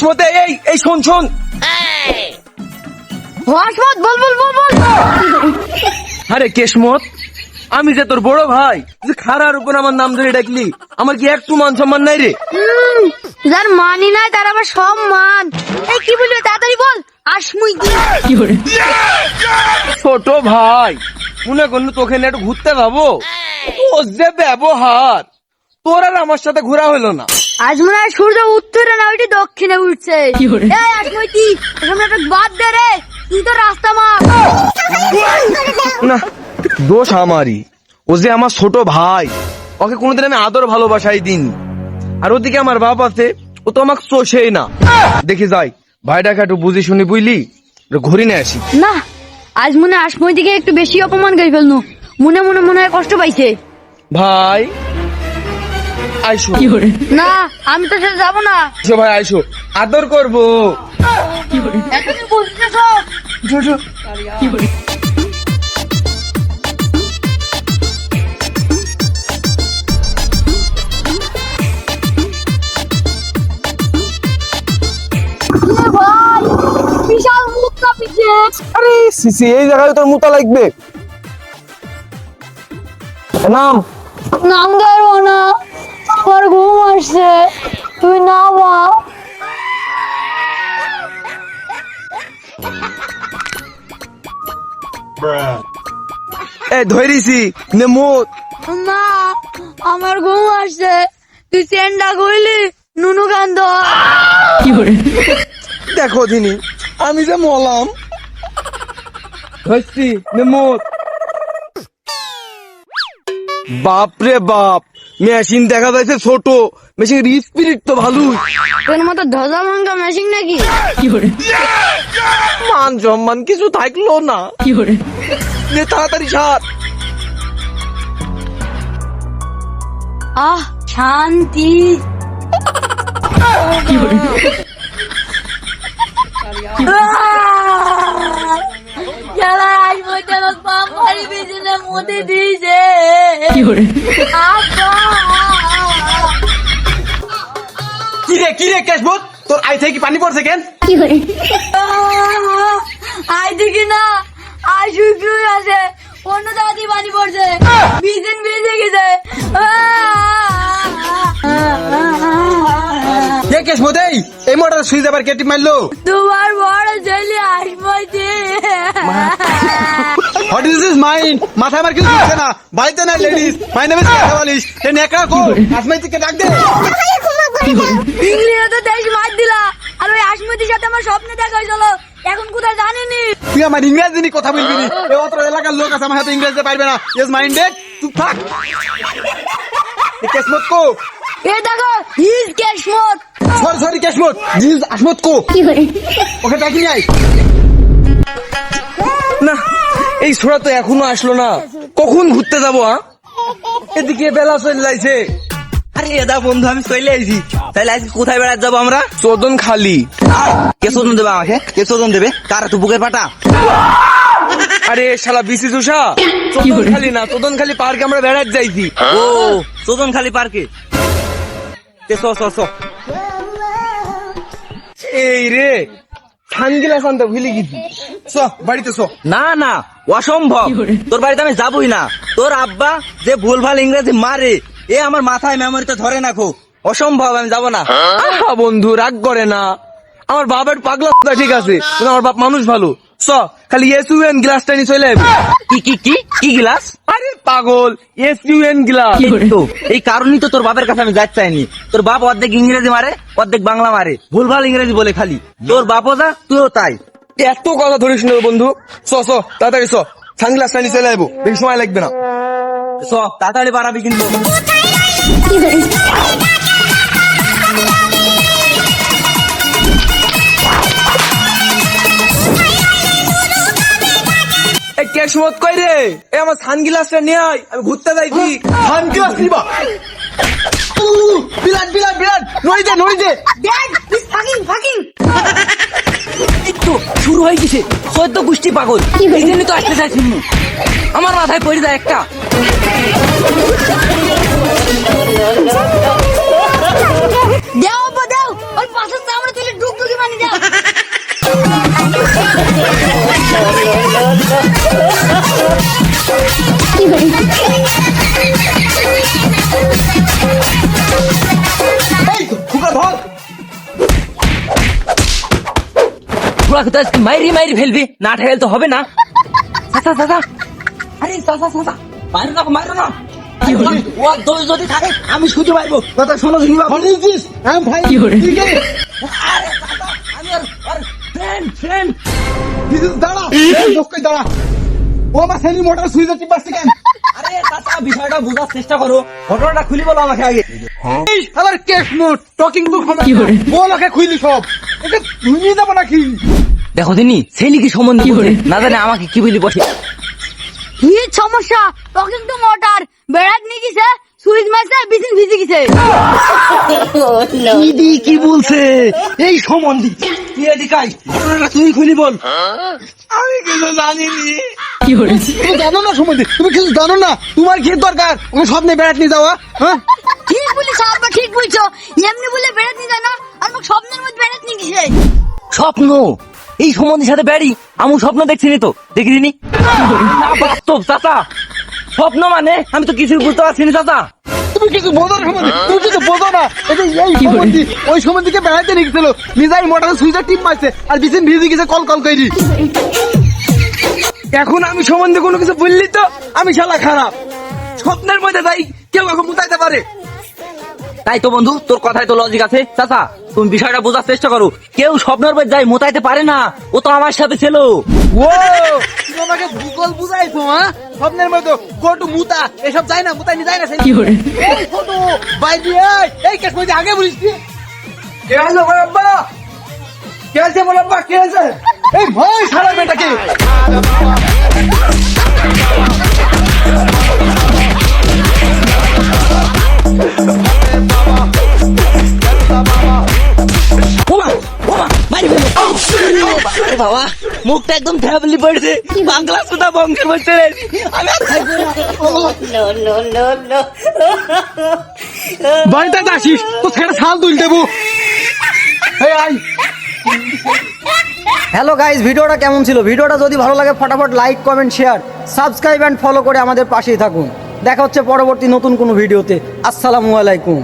কেশমতে এই শোন শোন। হাসমত বল বল বল বল। আরে কেশমত, আমি যে তোর বড় ভাই, তুই খারার উপর আমার নাম ধরে ডাকলি, আমার কি একটু মান সম্মান নাই রে? যার মানি নাই তার আবার সম্মান। এই কি বলবি তাড়াতাড়ি বল। আসমুই ছোট ভাই, মনে করলো তোকে নিয়ে একটু ঘুরতে যাবো, তোর যে ব্যবহার, তোর আর আমার সাথে ঘোরা হলো না। আজ মনে হয় সূর্য উত্তরে না ওইটি দক্ষিণে উঠছে। এই আসমুই তুই এখানে একটা বাদ দে রে, তুই তো রাস্তা মাপ। না, দোষ আমারই। ও যে আমার ছোট ভাই, ওকে কোনোদিন আমি আদর ভালোবাসাই দিইনি। আর ওদিকে আমার বাপ আছে, ও তো আমাকে চোষেই না। দেখি যাই, ভাইটাকে একটু বুঝি শুনি বুঝলি, ঘুরি নিয়ে আসি। না, আজ মনে হয় আসমুই দিকে একটু বেশি অপমান করে ফেলনু। মনে মনে মনে হয় কষ্ট পাইছে। ভাই আইসো। না, আমি তো সেটা যাবো না। আইসো ভাই আইসো, আদর করবো। এতদিন বুঝতেছ? ভাই বিশাল মুখ কাঁপিছে। আরে সিসি, এই জায়গায় তোর মুতা লাগবে। নাম নাম গাইবো না, আমার ঘুম আসছে, তুই না মা। এ ধরিছি নে মুত। না, আমার ঘুম আসছে, তুই চেন্ডা কইলি নুনু কান্দ। দেখো দিনি, আমি যে মলাম। ধরছি নে মুত। বাপরে বাপ, মেশিন দেখা যাচ্ছে ছোট, মেশিন স্পিরিট তো ভালোই। তোর মতো ধজা ভাঙ্গা মেশিন নাকি? মান সম্মান কিছু থাকলো না। নে তাড়াতাড়ি সার। আহ শান্তি। মতে দিয়েছে। কিরে কেশবত, তোর আই থেকে পানি পড়ছে কেন? আই দেখি না, আই শুকিয়ে আছে, অন্য জায়গা দিয়ে পানি পড়ছে, ভিজে গেছে। কেশবত, এই মোটর সুইচ আবার কেটে মারলো। তোমার বড় ছেলে আসবে। What is this mind? মাথায় আমার কিছু হচ্ছে না। বাড়িতে না লেডিস, মাই নেম ইজ কাটাওয়ালিশ। তে নেকা কো আসমাই থেকে ডাক দে। ইংলিশে তো দেশ মার দিলা, আর ওই আসমতির সাথে আমার স্বপ্নে দেখা হয়েছিল, এখন কোথায় জানিনি। তুই আমার ইংরেজি নিয়ে কথা বলবি না। এই অত্র এলাকার লোক আছে, আমার হাতে ইংরেজি পারবে না। ইজ মাইন্ডেড, চুপ থাক। কেশমত কো। এ দেখো, হিজ কেশমত। সরি কেশমত, জিজ আসমত কো। ওকে ডাকি আই। না, এই ছোড়া তো এখনো আসলো না, কখন ঘুরতে যাবো? এদিকে বেলা চলে যাইছে। আরে দাদা বন্ধু, আমি চলে আইছি। তাহলে আজকে কোথায় বেড়াতে যাবো আমরা? চোদন খালি। কে চোদন দেবে আমাকে? কে চোদন দেবে? কার তুই বুকের পাটা? আরে শালা বিসি চুষা, চোদন খালি না, চোদন খালি পার্কে আমরা বেড়াতে যাইছি। ও চোদন খালি পার্কে। এই রে, সানগ্লাস আনতে ভুলে গেছি। চ বাড়িতে চ। না অসম্ভব, তোর বাড়িতে আমি যাবই না। তোর আব্বা যে ভুলভাল ইংরেজি মারে, এ আমার মাথায় মেমোরিতে ধরে না। খো অসম্ভব, আমি যাবো না। আহা বন্ধু, রাগ করে না। আমার বাবার পাগলা ঠিক আছে, কিন্তু আমার বাপ মানুষ ভালো। চ, খালি এসইউএন গ্লাসটা নিয়ে চলে যাবে। কি গ্লাস? আরে পাগল, এসইউএন গ্লাস। তো এই কারণেই তো তোর বাপের কাছে আমি যাতে চাইনি। তোর বাপ অর্ধেক ইংরেজি মারে, অর্ধেক বাংলা মারে, ভুলভাল ইংরেজি বলে খালি। তোর বাপও যা, তুইও তাই। এত কথা ধরিস না বন্ধু। চ তাড়াতাড়ি চ, সানগ্লাসটা নিয়ে চলে যাবো, বেশি সময় লাগবে না। তাড়াতাড়ি বাড়াবি কিন্তু। কেশমত কই রে? এ আমার সানগ্লাসটা নিয়ে আয়, আমি ঘুরতে যাইছি। সানগ্লাস নিবা? বিরাট নড়ি দে। তো শুরু হয়ে গেছে, সদ্য গোষ্ঠী পাগল। এই জন্য তো আসতে চাইছি, আমার মাথায় পড়ে যায় একটা। দেও ওর পাশে আমরা তুলে ঢুকলো। পোলাকে তো আজকে মাইরি মাইরি ফেলবি, না ঠেলে তো হবে না। চাচা চাচা, আরে চাচা চাচা, মারো না মারো না। ও দোষ যদি থাকে আমি শুধু মারবো। কথা শোনো শুনি বাবা। হ্যাঁ ভাই ঠিক আছে আরে চাচা, আমি আর ফ্রেন্ড দাঁড়া লোককে দাঁড়া ও আমার সেলি মোটর সুইচে টিপাচ্ছে কেন আরে চাচা বিষয়টা বোঝার চেষ্টা করো, ঘটনাটা খুলি বলো আমাকে আগে। এই আবার কেস মোট টকিং বুক হবে বল ওকে খুইলি সব এটা ধুইয়ে যাব নাকি দেখো দিনি ছেলে কি সম্বন্ধে না জানে আমাকে কি বলি বসে। কি সমস্যা? টকিং টু মোটর বেড়াত নিয়ে গেছে, সুইচ মারছে, বিচিন ভিজে গেছে। দিদি কি বলছে এই সম্বন্ধে? তুই এদিকে আয়, ঘটনাটা তুই খুলি বল। আমি কিছু জানিনি। তুমি জানো না সম্বন্ধে তুমি কিছু জানো না তোমার কি দরকার ওকে স্বপ্নে বেড়াতে নিয়ে যাওয়া হ্যাঁ ঠিক বলিস আব্বা, ঠিক বলছো। এমনি বলে বেড়াত নিয়ে যায় না, আর মোক স্বপ্নের মধ্যে বেড়াত নিয়ে গেছে। স্বপ্ন? এই সম্বন্ধের সাথে বেড়ি আমি স্বপ্ন দেখছিনি তো, দেখিনি না বাস্তব চাচা। স্বপ্ন মানে আমি তো কিছু বুঝতে পারছি না চাচা। তুমি কিছু বোঝো না সম্বন্ধে তুমি কিছু বোঝো না এই যে এই সম্বন্ধে ওই সম্বন্ধে বেড়াতে নিয়ে গেছিল নিজেই মোটর সুইচে টিপ মারছে আর বিচিন ভিজে গেছে কল কল কইরি এখন আমি সম্বন্ধে কোনো কিছু বললি তো আমি শালা খারাপ। স্বপ্নের মধ্যে তাই কেউ এখন বুঝাইতে পারে? তাই তো বন্ধু, তোর কথাই তো লজিক আছে। চাচা তুমি বিষয়টা বোঝার চেষ্টা করো, কেউ স্বপ্নের উপর যাই মোতাইতে পারে না, ও তো আমার সাথে ছিল। ও তুমি আমাকে ভূগোল বুঝাইছো হ্যাঁ স্বপ্নের মধ্যে গোটু মুতা এসব যায় না মুতাই নিয়ে যায় না কি করে এই ছোট বাইরে এই কেস মধ্যে আগে বলিস তুই কে আছে বল আব্বা? কে আছে বল আব্বা? কে আছে? এই ভাই সারা বেটাকে ওমা ওমা মারি ফেলো। আরে বাবা মুখটা একদম ফ্যামিলি পড়ছে, বাংলা সুদা বংশের মধ্যে আমি আর খাইবো না। বাড়িতে আসিস তো ছেড়ে ছাল তুল দেবো এই আই হ্যালো গাইস, ভিডিওটা কেমন ছিল? ভিডিওটা যদি ভালো লাগে ফটাফট like comment share subscribe and follow করে আমাদের পাশেই থাকুন। দেখা হচ্ছে পরবর্তী নতুন কোনো ভিডিওতে। আসসালামু আলাইকুম।